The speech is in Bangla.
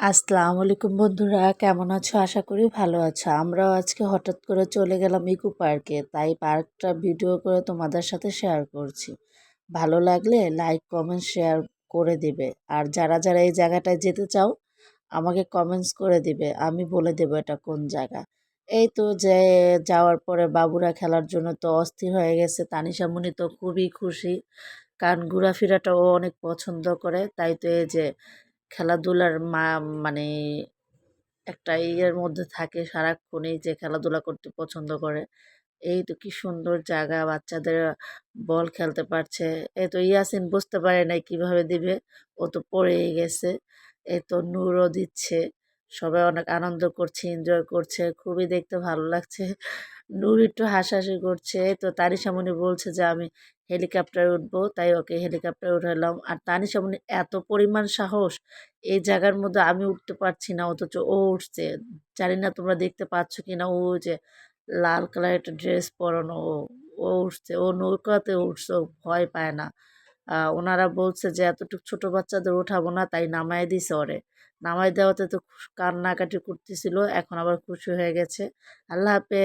আসসালামু আলাইকুম বন্ধুরা, কেমন আছো? আশা করি ভালো আছো। আমরাও আজকে হঠাৎ করে চলে গেলাম ইকো পার্কে, তাই পার্কটা ভিডিও করে তোমাদের সাথে শেয়ার করছি। ভালো লাগলে লাইক কমেন্ট শেয়ার করে দিবে। আর যারা যারা এই জায়গাটায় যেতে চাও আমাকে কমেন্টস করে দিবে, আমি বলে দেবো এটা কোন জায়গা। এই তো যে যাওয়ার পরে বাবুরা খেলার জন্য তো অস্থির হয়ে গেছে, তানিশা মুনি তো খুবই খুশি, কারণ ঘোরাফেরাটা ও অনেক পছন্দ করে। তাই তো এই যে খেলাধুলার মানে একটা ইয়ের মধ্যে থাকে সারাক্ষণই, যে খেলাধুলা করতে পছন্দ করে। এই তো কি সুন্দর জায়গা, বাচ্চাদের বল খেলতে পারছে। এই তো ইয়াসিন বুঝতে পারে নাই কিভাবে দিবে, ও তো পড়েই গেছে। এই তো নূরও দিচ্ছে, সবাই অনেক আনন্দ করছে, এনজয় করছে, খুবই দেখতে ভালো লাগছে। নূর একটু হাসাহাসি করছে। এই তো তানিশামণি বলছে যে আমি হেলিকপ্টারে উঠবো, তাই ওকে হেলিকপ্টারে উঠালাম। আর তানিশামণি এত পরিমাণ সাহস, এই জায়গার মধ্যে আমি উঠতে পারছি না, অথচ ও উঠছে। জানি না তোমরা দেখতে পাচ্ছ কিনা, ও যে লাল কালার একটা ড্রেস পরানো, ও উঠছে, ও নৌকাতে উঠছে, ও ভয় পায় না। ওনারা বলছে যে এতটুকু ছোট বাচ্চাদের উঠাবো না, তাই নামায় দিছে ওরে। নামায় দেওয়াতে তো কান্নাকাটি করতেছিল, এখন আবার খুশি হয়ে গেছে। আল্লাহ হাফেজ।